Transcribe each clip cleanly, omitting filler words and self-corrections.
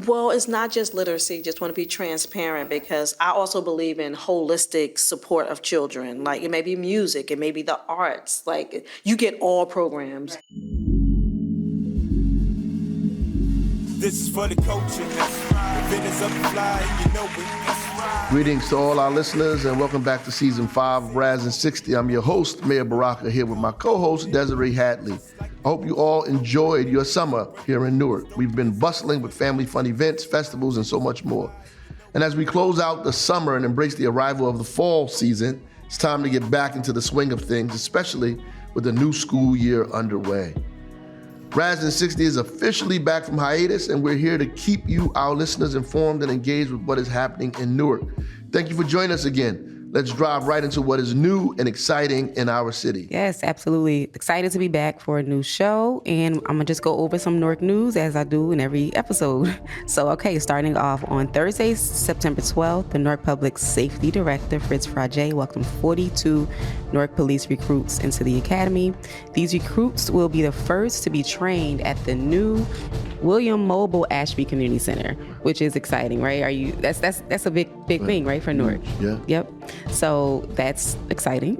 Well, it's not just literacy, just want to be transparent because I also believe in holistic support of children. Like it may be music, it may be the arts, like you get all programs. This is for the culture. Business up and fly, you know it. Greetings to all our listeners and welcome back to Season 5 of Raz and 60. I'm your host, Mayor Baraka, here with my co-host, Desireé Hadley. I hope you all enjoyed your summer here in Newark. We've been bustling with family fun events, festivals, and so much more. And as we close out the summer and embrace the arrival of the fall season, it's time to get back into the swing of things, especially with the new school year underway. Raz and 60 is officially back from hiatus, and we're here to keep you, our listeners, informed and engaged with what is happening in Newark. Thank you for joining us again. Let's drive right into what is new and exciting in our city. Yes, absolutely. Excited to be back for a new show, and I'm going to just go over some Newark news as I do in every episode. So, starting off on Thursday, September 12th, the Newark Public Safety Director, Fritz Frage, welcomed 42 Newark police recruits into the academy. These recruits will be the first to be trained at the new William Mobile Ashby Community Center, which is exciting, right? That's a big thing, right, for Newark? Yeah. Yep. So that's exciting.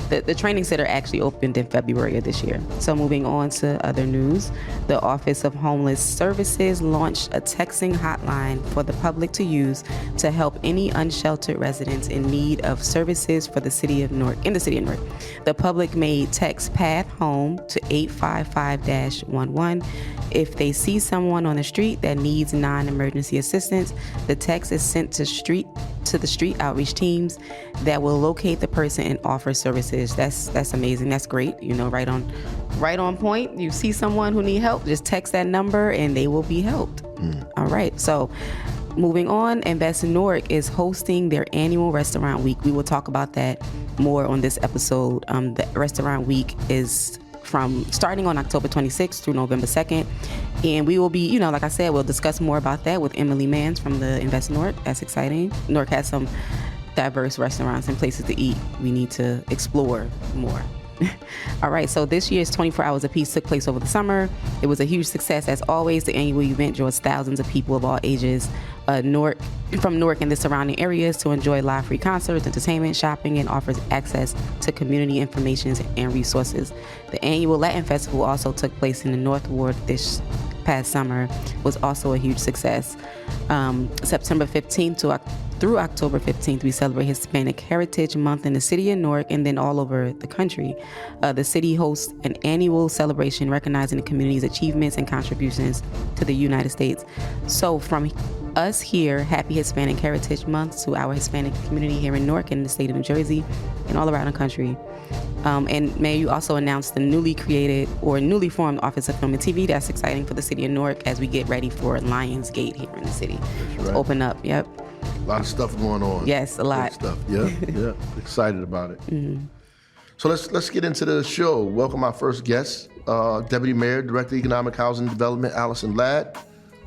The training center actually opened in February of this year. So moving on to other news, the Office of Homeless Services launched a texting hotline for the public to use to help any unsheltered residents in need of services for the city of Newark. The public may text Path Home to 855-11. If they see someone on the street that needs non-emergency assistance, the text is sent to the street outreach teams that will locate the person and offer services. That's amazing. That's great. Right on point. You see someone who need help, just text that number and they will be helped. All right. So moving on, Invest Newark is hosting their annual restaurant week. We will talk about that more on this episode. The restaurant week is from starting on October 26th through November 2nd. And we will be, like I said, we'll discuss more about that with Manz from the Invest Newark. That's exciting. Newark has some diverse restaurants and places to eat. We need to explore more. All right, so this year's 24 Hours of Peace took place over the summer. It was a huge success. As always, the annual event draws thousands of people of all ages from Newark and the surrounding areas to enjoy live free concerts, entertainment, shopping, and offers access to community information and resources. The annual Latin Festival also took place in the North Ward this past summer, was also a huge success. September 15th through October 15th, we celebrate Hispanic Heritage Month in the city of Newark and then all over the country. The city hosts an annual celebration recognizing the community's achievements and contributions to the United States. So from us here, happy Hispanic Heritage Month to our Hispanic community here in Newark and the state of New Jersey and all around the country. And Mayor, you also announced the newly formed Office of Film and TV. That's exciting for the city of Newark as we get ready for Lionsgate here in the city to open up. Yep. A lot of stuff going on. Yes, a lot. Good stuff. Yeah. Excited about it. Mm-hmm. So let's get into the show. Welcome our first guest, Deputy Mayor, Director of Economic Housing Development, Allison Ladd,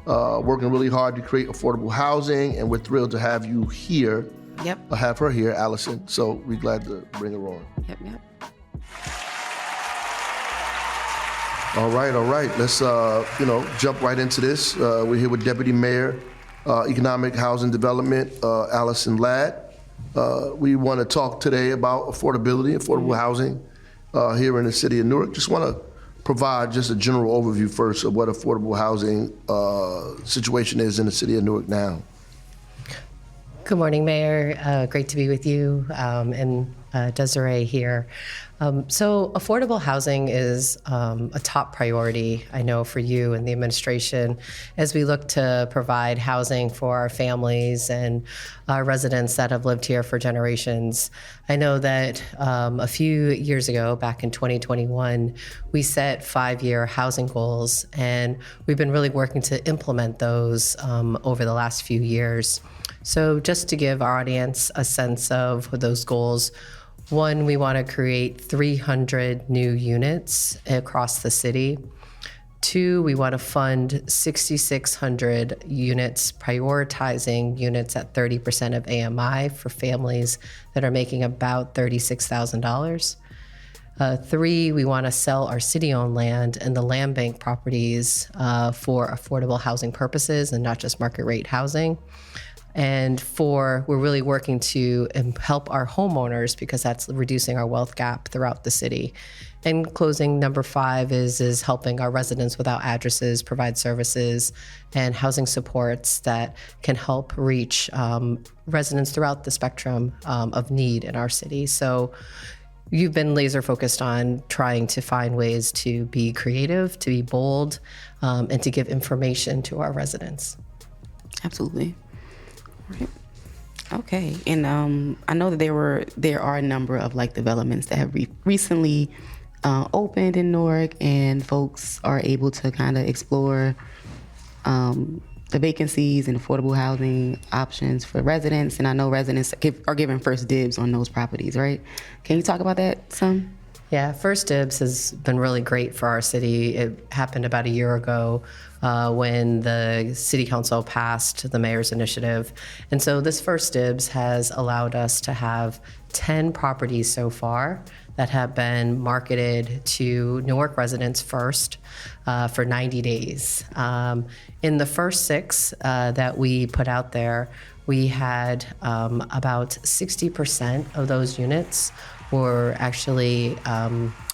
working really hard to create affordable housing, and we're thrilled to have you here. Yep. Have her here, Allison. So we're glad to bring her on. Yep. All right. Let's jump right into this. We're here with Deputy Mayor, Economic Housing Development, Allison Ladd. We want to talk today about affordable housing here in the city of Newark. Just want to provide just a general overview first of what affordable housing situation is in the city of Newark now. Good morning, Mayor. Great to be with you and Desireé here. So affordable housing is a top priority, I know, for you and the administration as we look to provide housing for our families and our residents that have lived here for generations. I know that a few years ago, back in 2021, we set 5-year housing goals, and we've been really working to implement those over the last few years. So just to give our audience a sense of those goals, one, we want to create 300 new units across the city. 2, we want to fund 6,600 units, prioritizing units at 30% of AMI for families that are making about $36,000. 3, we want to sell our city-owned land and the land bank properties for affordable housing purposes and not just market rate housing. And 4, we're really working to help our homeowners because that's reducing our wealth gap throughout the city. And closing, number 5 is helping our residents without addresses provide services and housing supports that can help reach residents throughout the spectrum of need in our city. So you've been laser focused on trying to find ways to be creative, to be bold, and to give information to our residents. Absolutely. Right. Okay, and I know that there are a number of like developments that have recently opened in Newark, and folks are able to kind of explore the vacancies and affordable housing options for residents. And I know residents are given first dibs on those properties, right? Can you talk about that some? Yeah, First Dibs has been really great for our city. It happened about a year ago when the city council passed the mayor's initiative. And so this First Dibs has allowed us to have 10 properties so far that have been marketed to Newark residents first for 90 days. In the first 6 that we put out there, we had about 60% of those units were actually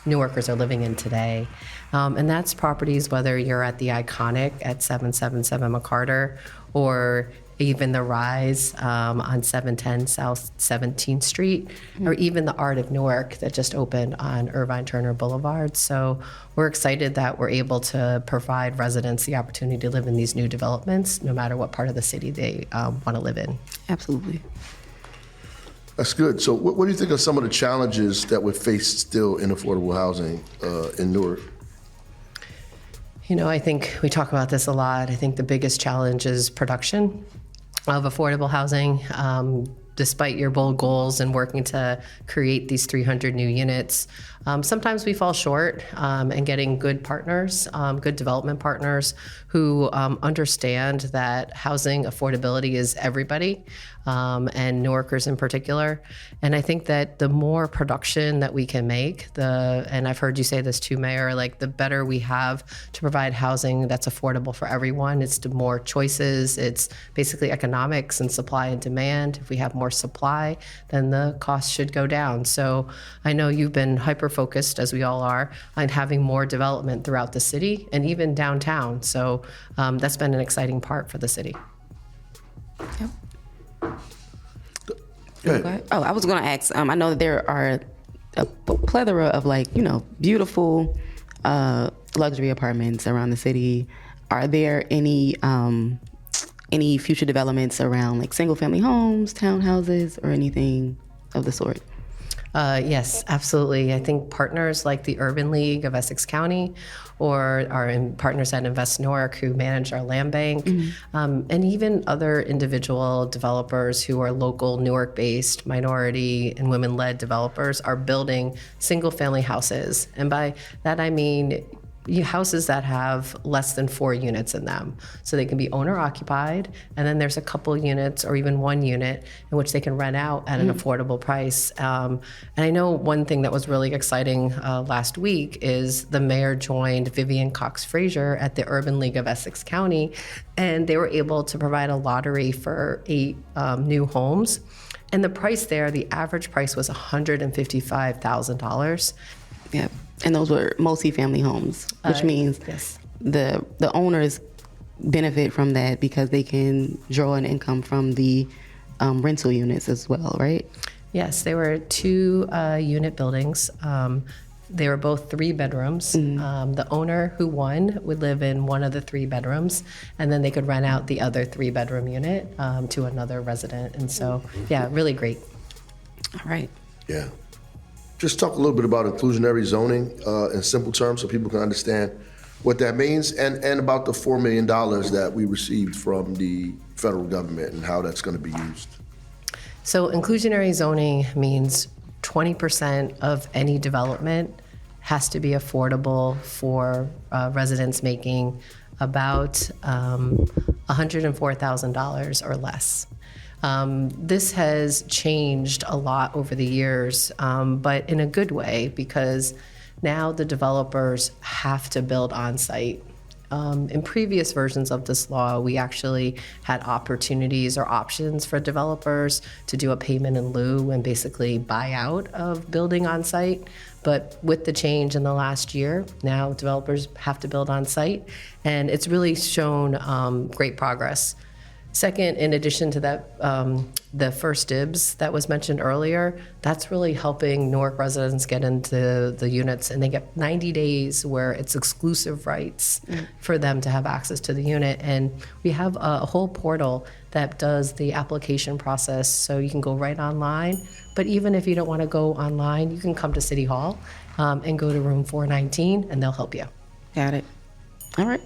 Newarkers are living in today. And that's properties, whether you're at the Iconic at 777 McCarter or even the Rise on 710 South 17th Street, or even the Art of Newark that just opened on Irvine Turner Boulevard. So we're excited that we're able to provide residents the opportunity to live in these new developments, no matter what part of the city they want to live in. Absolutely. That's good. So what do you think are some of the challenges that we're faced still in affordable housing in Newark? You know, I think we talk about this a lot. I think the biggest challenge is production of affordable housing. Despite your bold goals and working to create these 300 new units, sometimes we fall short in getting good partners, good development partners who understand that housing affordability is everybody, and Newarkers in particular. And I think that the more production that we can make, and I've heard you say this too, Mayor, like the better we have to provide housing that's affordable for everyone. It's the more choices. It's basically economics and supply and demand. If we have more supply, then the cost should go down. So I know you've been hyper-focused, as we all are, on having more development throughout the city and even downtown. So that's been an exciting part for the city. Yep. Go ahead. Oh, I was going to ask. I know that there are a plethora of beautiful luxury apartments around the city. Are there any future developments around like single family homes, townhouses, or anything of the sort? Yes, absolutely. I think partners like the Urban League of Essex County or our partners at Invest Newark who manage our land bank, and even other individual developers who are local Newark-based minority and women-led developers are building single-family houses. And by that I mean houses that have less than 4 units in them. So they can be owner occupied, and then there's a couple units or even 1 unit in which they can rent out at an affordable price. And I know one thing that was really exciting last week is the mayor joined Vivian Cox Frazier at the Urban League of Essex County, and they were able to provide a lottery for 8 new homes. And the price there, the average price was $155,000. Yeah, and those were multi-family homes, which means yes. the owners benefit from that because they can draw an income from the rental units as well, right? Yes, they were 2 unit buildings. They were both 3 bedrooms. The owner who won would live in one of the 3 bedrooms, and then they could rent out the other 3-bedroom unit to another resident. And so, yeah, really great. All right. Yeah. Just talk a little bit about inclusionary zoning in simple terms so people can understand what that means, and about the $4 million that we received from the federal government and how that's going to be used. So inclusionary zoning means 20% of any development has to be affordable for residents making about $104,000 or less. This has changed a lot over the years, but in a good way, because now the developers have to build on site. In previous versions of this law, we actually had opportunities or options for developers to do a payment in lieu and basically buy out of building on site. But with the change in the last year, now developers have to build on site, and it's really shown great progress. Second, in addition to that, the first dibs that was mentioned earlier, that's really helping Newark residents get into the units, and they get 90 days where it's exclusive rights for them to have access to the unit. And we have a whole portal that does the application process, so you can go right online. But even if you don't want to go online, you can come to City Hall and go to room 419, and they'll help you. Got it. All right.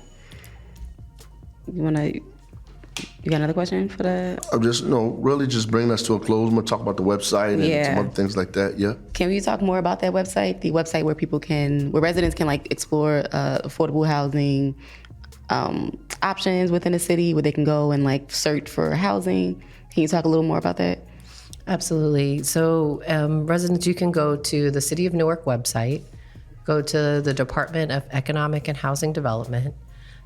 You got another question for that? I'm just, really just bringing us to a close. I'm going to talk about the website and some other things like that, yeah. Can we talk more about that website? The website where where residents can explore affordable housing options within the city, where they can go and search for housing. Can you talk a little more about that? Absolutely. So residents, you can go to the City of Newark website, go to the Department of Economic and Housing Development.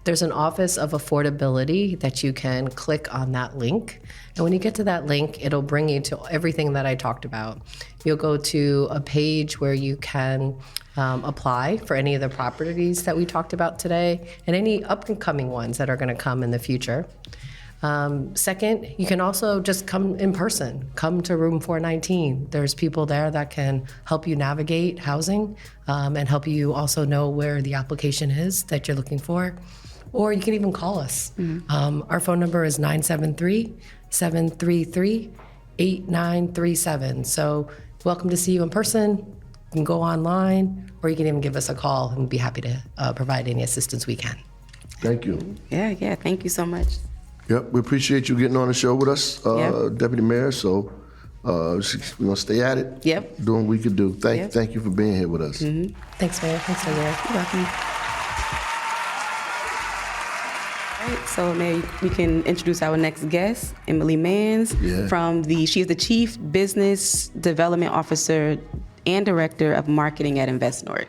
There's an Office of Affordability that you can click on that link. And when you get to that link, it'll bring you to everything that I talked about. You'll go to a page where you can apply for any of the properties that we talked about today and any up-and-coming ones that are going to come in the future. Second, you can also just come in person. Come to room 419. There's people there that can help you navigate housing and help you also know where the application is that you're looking for. Or you can even call us. Our phone number is 973-733-8937. So welcome to see you in person. You can go online, or you can even give us a call, and we'd be happy to provide any assistance we can. Thank you. Yeah, thank you so much. Yep, we appreciate you getting on the show with us, Deputy Mayor. So we're going to stay at it. Yep. Doing what we could do. Thank you for being here with us. Thanks, Mayor. Thanks, Mayor. You're welcome. All right, so Mayor, we can introduce our next guest, Emily Manz. She is the Chief Business Development Officer and Director of Marketing at Invest Newark.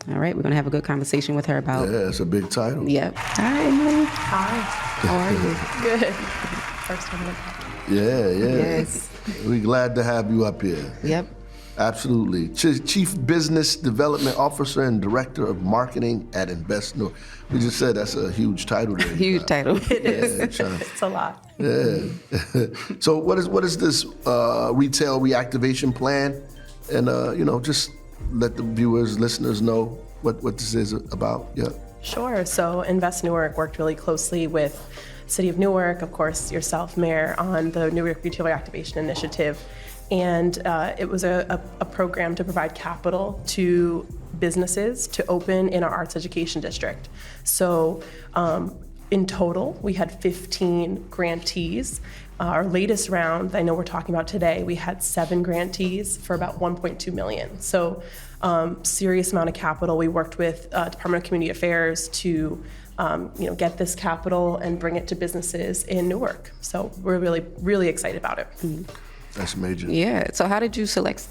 All right, we're going to have a good conversation with her about... Yeah, it's a big title. Yep. Hi, Emily. Hi. How are you? Good. First time in the Yeah. Yes. We're glad to have you up here. Yep. Absolutely. Chief Business Development Officer and Director of Marketing at Invest Newark. We just said that's a huge title there. Huge title. It is. It's a lot. Yeah. So what is this retail reactivation plan? And, just let the viewers, listeners know what this is about. Yeah. Sure. So Invest Newark worked really closely with City of Newark, of course, yourself, Mayor, on the Newark Retail Reactivation Initiative. And it was a program to provide capital to businesses to open in our arts education district. So in total, we had 15 grantees. Our latest round, I know we're talking about today, we had 7 grantees for about $1.2 million. So serious amount of capital. We worked with Department of Community Affairs to get this capital and bring it to businesses in Newark. So we're really, really excited about it. That's major. Yeah. So how did you select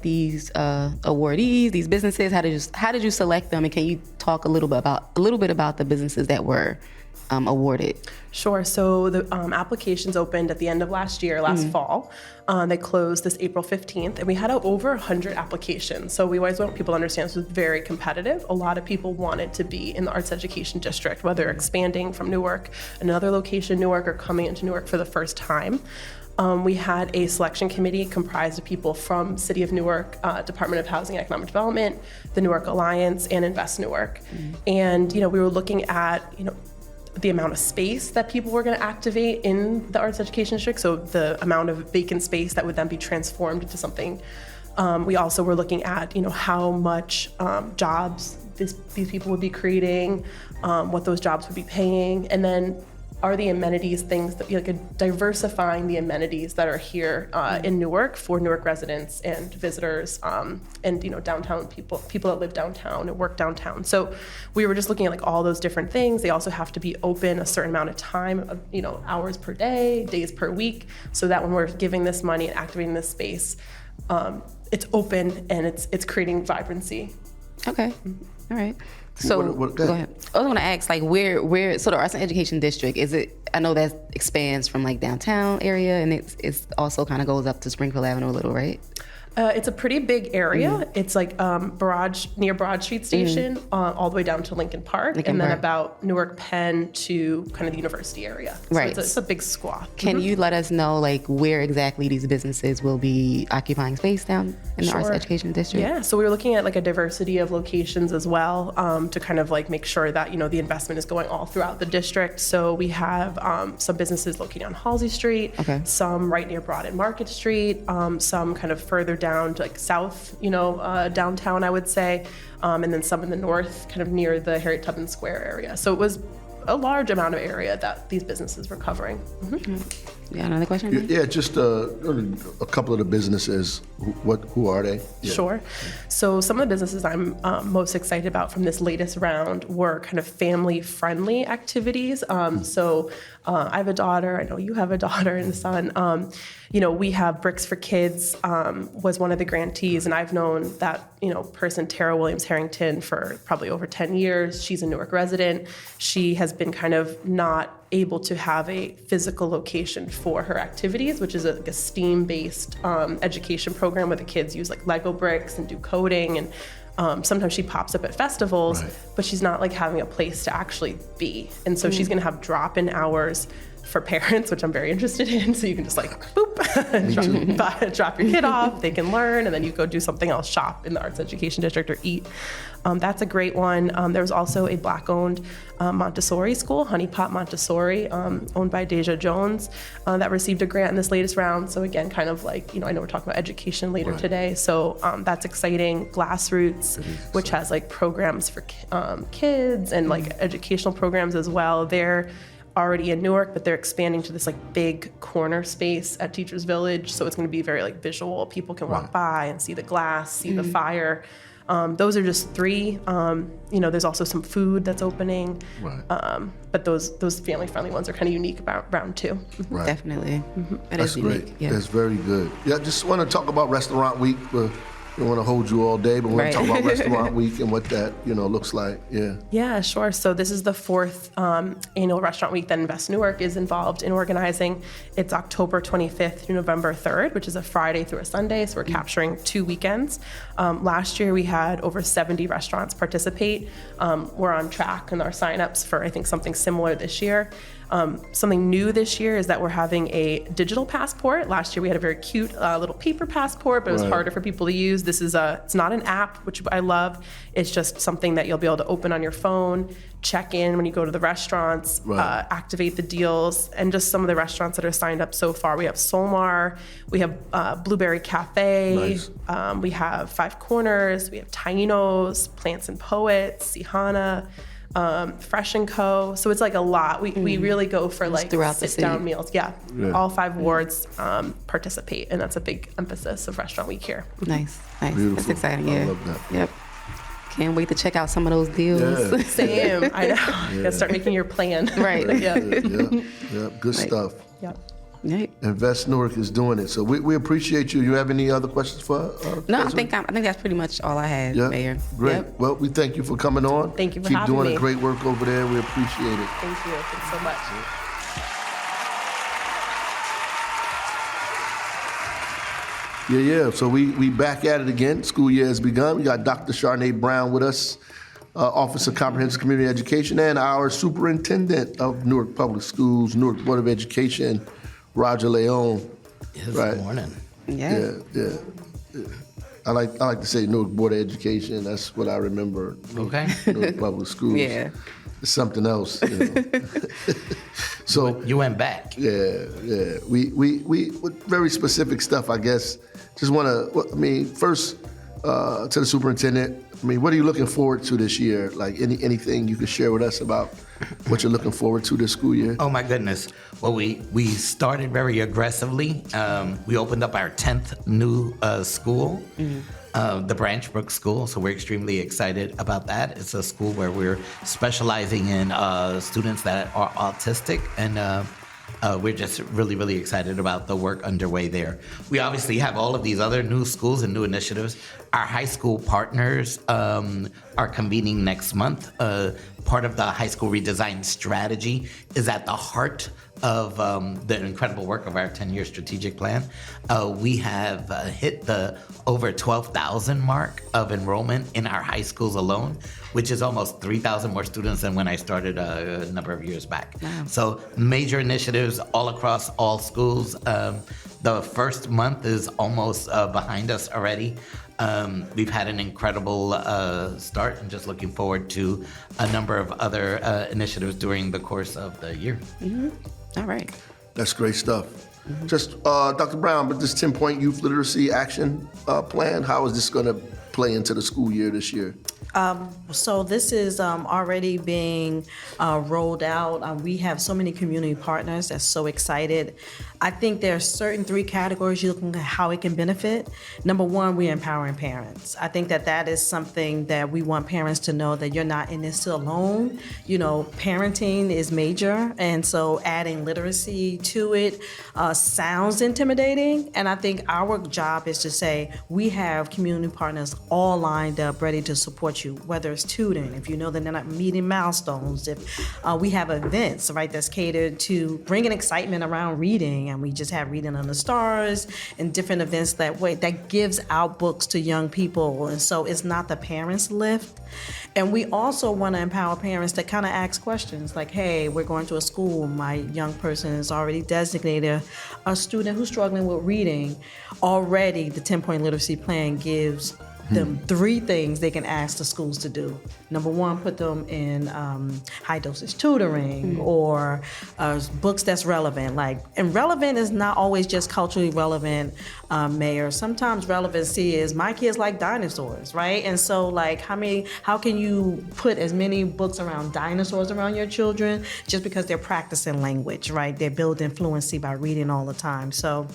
these awardees, these businesses? How did you select them? And can you talk a little bit about the businesses that were awarded? Sure. So the applications opened at the end of last fall. They closed this April 15th, and we had over 100 applications. So we always want people to understand this was very competitive. A lot of people wanted to be in the arts education district, whether expanding from Newark, another location in Newark, or coming into Newark for the first time. We had a selection committee comprised of people from City of Newark, Department of Housing and Economic Development, the Newark Alliance, and Invest Newark. And we were looking at the amount of space that people were going to activate in the arts education district, so the amount of vacant space that would then be transformed into something. We also were looking at how much jobs these people would be creating, what those jobs would be paying, and then are the amenities things that like diversifying the amenities that are here in Newark for Newark residents and visitors, and downtown people that live downtown and work downtown. So we were just looking at like all those different things. They also have to be open a certain amount of time, hours per day, days per week, so that when we're giving this money and activating this space, it's open and it's creating vibrancy. Okay. All right. So go ahead. I was going to ask, like, where so the Arts and Education District, is it? I know that expands from like downtown area, and it's also kind of goes up to Springfield Avenue a little, right? It's a pretty big area. It's like near Broad Street Station, all the way down to Lincoln Park, and then about Newark Penn to kind of the university area. So Right. it's a big swath. Can you let us know like where exactly these businesses will be occupying space down in the Arts and Education District? Yeah, so we were looking at like a diversity of locations as well, to kind of like make sure that the investment is going all throughout the district. So we have some businesses located on Halsey Street, some right near Broad and Market Street, some kind of further down to like south, downtown, I would say, and then some in the north, kind of near the Harriet Tubman Square area. So it was a large amount of area that these businesses were covering. Yeah, another question? Yeah, just a couple of the businesses. Who are they? Yeah. Sure. So some of the businesses I'm most excited about from this latest round were kind of family-friendly activities. So I have a daughter. I know you have a daughter and a son. We have Bricks for Kids was one of the grantees, and I've known that person, Tara Williams Harrington, for probably over 10 years. She's a Newark resident. She has been kind of not able to have a physical location for her activities, which is a STEAM-based education program where the kids use like Lego bricks and do coding, and sometimes she pops up at festivals, but she's not like having a place to actually be. And so she's gonna have drop-in hours for parents, which I'm very interested in. So you can just like, boop, drop your kid off, they can learn, and then you go do something else, shop in the Arts Education District or eat. That's a great one. There was also a Black-owned Montessori school, Honey Pot Montessori, owned by Deja Jones, that received a grant in this latest round. So again, kind of like, I know we're talking about education later today. So that's exciting. Glassroots, which has like programs for kids and like educational programs as well. They're already in Newark, but they're expanding to this like big corner space at Teachers Village. So it's going to be very like visual. People can walk by and see the glass, see the fire. Those are just three. There's also some food that's opening. But those family-friendly ones are kind of unique about round two. Right. Definitely. That's great. Unique. Yeah. That's very good. Yeah, I just want to talk about Restaurant Week. We don't want to hold you all day, but we want to talk about Restaurant Week and what that looks like. Yeah. Yeah, sure. So this is the fourth annual Restaurant Week that Invest Newark is involved in organizing. It's October 25th through November 3rd, which is a Friday through a Sunday. So we're capturing 2 weekends. Last year we had over 70 restaurants participate. We're on track in our signups for I think something similar this year. Something new this year is that we're having a digital passport. Last year we had a very cute little paper passport, but it was harder for people to use. This is it's not an app, which I love. It's just something that you'll be able to open on your phone, check in when you go to the restaurants, activate the deals, and just some of the restaurants that are signed up so far. We have Solmar, we have Blueberry Cafe, we have Five Corners, we have Taino's, Plants and Poets, Sihana, Fresh & Co. So it's like a lot. We really go for like sit-down meals. Yeah. All 5 wards participate, and that's a big emphasis of Restaurant Week here. Nice. Beautiful. That's exciting. Yeah. I love that. Yep. Can't wait to check out some of those deals. Yeah. Same. I know. You gotta start making your plan. Right. Yeah. Good stuff. Yep. Right. Invest Newark is doing it, so we appreciate you. You have any other questions for us? No, I think that's pretty much all I had, Mayor. Great. Yep. Well, we thank you for coming on. Thank you for Keep having doing me. great work over there. We appreciate it. Thank you. Thanks so much. Yeah. So we back at it again. School year has begun. We got Dr. Sharnee Brown with us, Office of Comprehensive Community Education, and our Superintendent of Newark Public Schools, Newark Board of Education, Roger Léon. Yes, good morning. Yeah. Yeah. I like to say Newark Board of Education. That's what I remember. Okay. Newark Public Schools. Yeah. It's something else. So You went back. yeah. We with very specific stuff, I guess. Just want to, first to the superintendent, I mean, what are you looking forward to this year? Like anything you could share with us about what you're looking forward to this school year? Oh my goodness. Well, we started very aggressively. We opened up our 10th new school, the Branchbrook School, so we're extremely excited about that. It's a school where we're specializing in students that are autistic, and we're just really, really excited about the work underway there. We obviously have all of these other new schools and new initiatives. Our high school partners are convening next month. Part of the high school redesign strategy is at the heart of the incredible work of our 10-year strategic plan. We have hit the over 12,000 mark of enrollment in our high schools alone, which is almost 3,000 more students than when I started a number of years back. Wow. So major initiatives all across all schools. The first month is almost behind us already. We've had an incredible start, and just looking forward to a number of other initiatives during the course of the year. Mm-hmm. All right. That's great stuff. Mm-hmm. Just, Dr. Brown, but this 10-point youth literacy action plan, how is this going to play into the school year this year? So this is already being rolled out. We have so many community partners that's so excited. I think there are certain 3 categories you're looking at how it can benefit. Number one, we're empowering parents. I think that is something that we want parents to know, that you're not in this alone. You know, parenting is major, and so adding literacy to it sounds intimidating. And I think our job is to say, we have community partners all lined up, ready to support you, whether it's tutoring, if you know that they're not meeting milestones, if we have events, right, that's catered to bringing excitement around reading, and we just have Reading on the Stars and different events that gives out books to young people, and so it's not the parents' lift. And we also want to empower parents to kind of ask questions like, hey, we're going to a school, my young person is already designated a student who's struggling with reading. Already the 10-point literacy plan gives them 3 things they can ask the schools to do. Number one, put them in high dosage tutoring or books that's relevant. And relevant is not always just culturally relevant, Mayor. Sometimes relevancy is my kids like dinosaurs, right? And so how can you put as many books around dinosaurs around your children just because they're practicing language, right? They're building fluency by reading all the time. So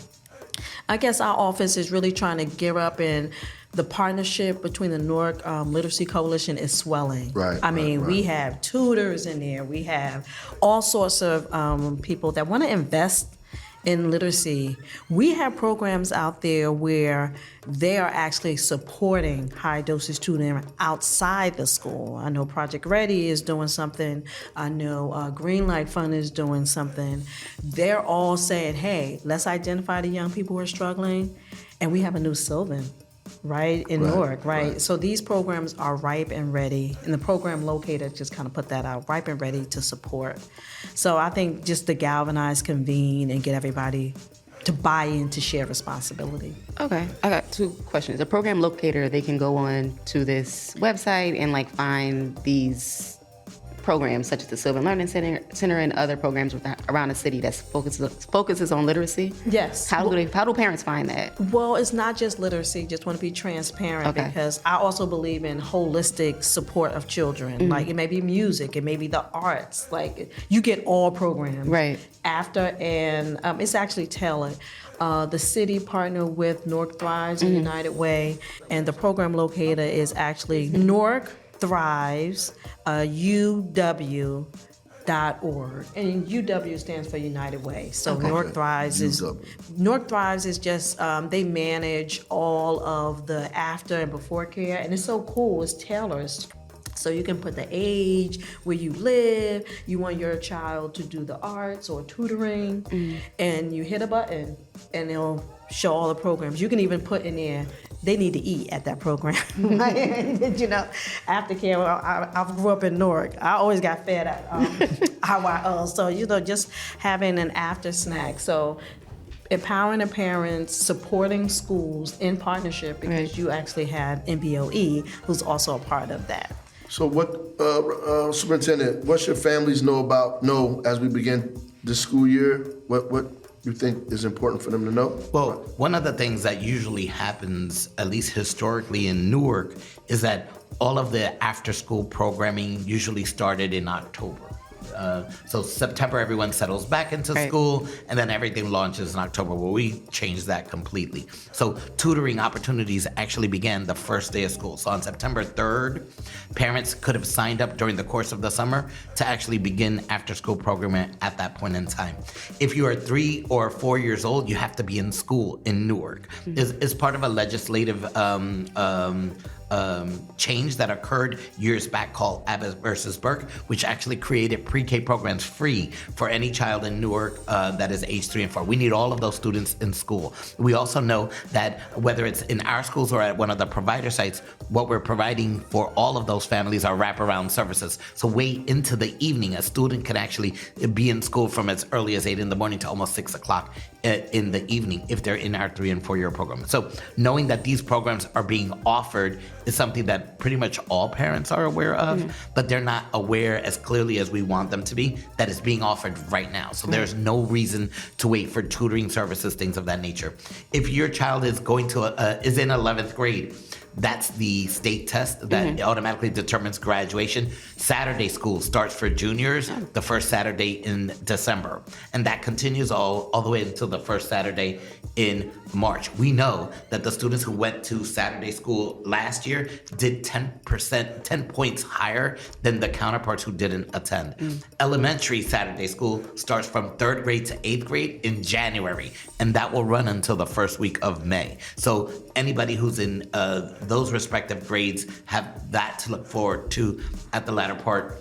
I guess our office is really trying to gear up, and the partnership between the Newark Literacy Coalition is swelling. Right. I mean, we have tutors in there. We have all sorts of people that want to invest in literacy. We have programs out there where they are actually supporting high dosage tutoring outside the school. I know Project Ready is doing something. I know Greenlight Fund is doing something. They're all saying, hey, let's identify the young people who are struggling. And we have a new Sylvan, right, in Newark, right? So these programs are ripe and ready, and the program locator just kind of put that out, ripe and ready to support. So I think just to galvanize, convene, and get everybody to buy in to share responsibility. Okay, I got 2 questions. A program locator, they can go on to this website and find these programs such as the Sylvan Learning Center and other programs around the city that focuses on literacy? Yes. How do parents find that? Well, it's not just literacy. Just want to be transparent, because I also believe in holistic support of children. Like, it may be music, it may be the arts. Like, you get all programs. Right. After, and it's actually tailored. The city partnered with Newark Thrives and United Way, and the program locator is actually Newark Thrives, UW.org, and UW stands for United Way. So Newark Thrives is just they manage all of the after and before care, and it's so cool. It's tailored. So you can put the age, where you live, you want your child to do the arts or tutoring, and you hit a button and it'll show all the programs. You can even put in there, they need to eat at that program. You know, aftercare, I grew up in Newark. I always got fed at IYO. So, you know, just having an after snack. So empowering the parents, supporting schools in partnership, because you actually had MBOE, who's also a part of that. So what, Superintendent, what should families know as we begin the school year? What you think is important for them to know? Well, one of the things that usually happens, at least historically in Newark, is that all of the after-school programming usually started in October. So September, everyone settles back into school, and then everything launches in October, where we changed that completely. So tutoring opportunities actually began the first day of school. So on September 3rd, parents could have signed up during the course of the summer to actually begin after-school programming at that point in time. If you are 3 or 4 years old, you have to be in school in Newark. It's part of a legislative change that occurred years back called Abbott versus Burke, which actually created pre-K programs free for any child in Newark that is age 3 and 4. We need all of those students in school. We also know that whether it's in our schools or at one of the provider sites, what we're providing for all of those families are wraparound services. So way into the evening, a student can actually be in school from as early as 8 in the morning to almost 6 o'clock in the evening if they're in our 3 and 4 year program. So knowing that these programs are being offered is something that pretty much all parents are aware of, but they're not aware as clearly as we want them to be that it's being offered right now. So there's no reason to wait for tutoring services, things of that nature. If your child is going to is in 11th grade, that's the state test that automatically determines graduation. Saturday school starts for juniors the first Saturday in December. And that continues all the way until the first Saturday in March. We know that the students who went to Saturday school last year did 10 points higher than the counterparts who didn't attend. Elementary Saturday school starts from 3rd grade to 8th grade in January, and that will run until the first week of May. So anybody who's in those respective grades have that to look forward to at the latter part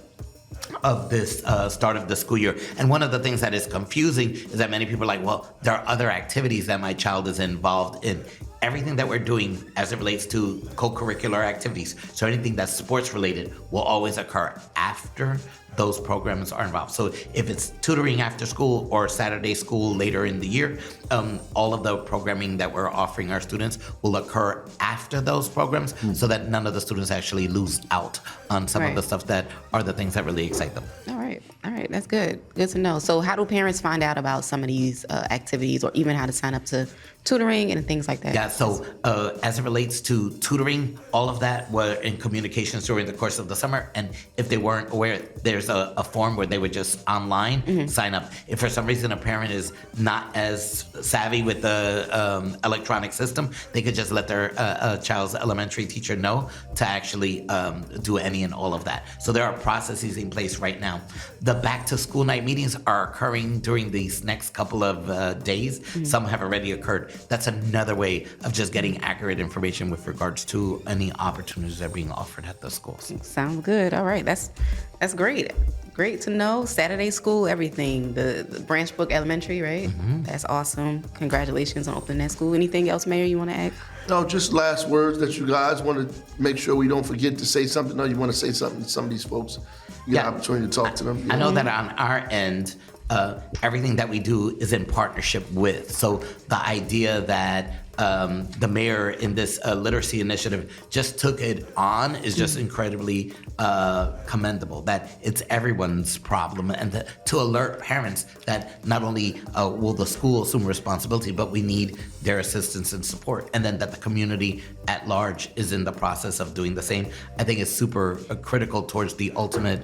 of this start of the school year. And one of the things that is confusing is that many people are like, well, there are other activities that my child is involved in. Everything that we're doing as it relates to co-curricular activities, so anything that's sports related, will always occur after those programs are involved. So if it's tutoring after school or Saturday school later in the year, all of the programming that we're offering our students will occur after those programs so that none of the students actually lose out on some of the stuff that are the things that really excite them. All right, that's good. Good to know. So how do parents find out about some of these activities, or even how to sign up to tutoring and things like that? Yeah, so as it relates to tutoring, all of that were in communications during the course of the summer. And if they weren't aware, there's a form where they would just online sign up. If for some reason a parent is not as savvy with the electronic system, they could just let their child's elementary teacher know to actually do any and all of that. So there are processes in place right now. The back to school night meetings are occurring during these next couple of days. Some have already occurred. That's another way of just getting accurate information with regards to any opportunities that are being offered at the schools. Sounds good. All right, that's great. Great to know. Saturday school, everything. The Branch Brook Elementary, right? That's awesome. Congratulations on opening that school. Anything else, Mayor, you want to add? No, just last words that you guys want to make sure we don't forget to say something. No, you want to say something to some of these folks. You get an opportunity to talk to them. I know that on our end, everything that we do is in partnership with. So the idea that the mayor in this literacy initiative just took it on is just incredibly commendable, that it's everyone's problem, and to alert parents that not only will the school assume responsibility, but we need their assistance and support, and then that the community at large is in the process of doing the same. I think it's super critical towards the ultimate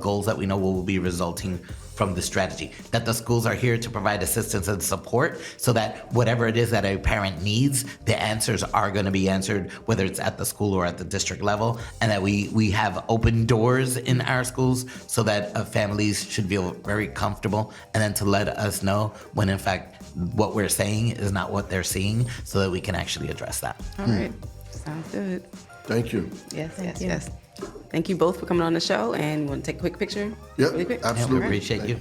goals that we know will be resulting from the strategy, that the schools are here to provide assistance and support so that whatever it is that a parent needs, the answers are going to be answered, whether it's at the school or at the district level, and that we have open doors in our schools so that families should feel very comfortable, and then to let us know when in fact what we're saying is not what they're seeing, so that we can actually address that. All right. Sounds good. Thank you. Yes. Thank you both for coming on the show, and you want to take a quick picture? Yep, Really quick? absolutely. We appreciate you.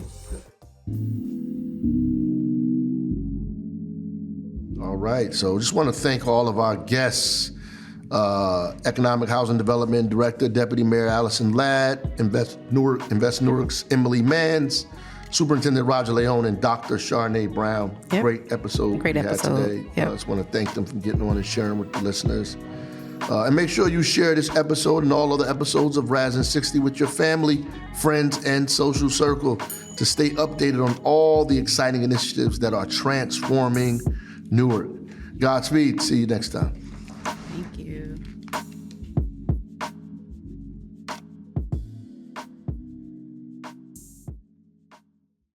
All right, so just want to thank all of our guests. Economic Housing Development Director, Deputy Mayor Allison Ladd, Invest Newark's Emily Manz, Superintendent Roger Léon, and Dr. Sharnee Brown. Yep. Great episode Great we had episode. today. Yep. I just want to thank them for getting on and sharing with the listeners. And make sure you share this episode and all other episodes of Raz and 60 with your family, friends, and social circle to stay updated on all the exciting initiatives that are transforming Newark. Godspeed. See you next time.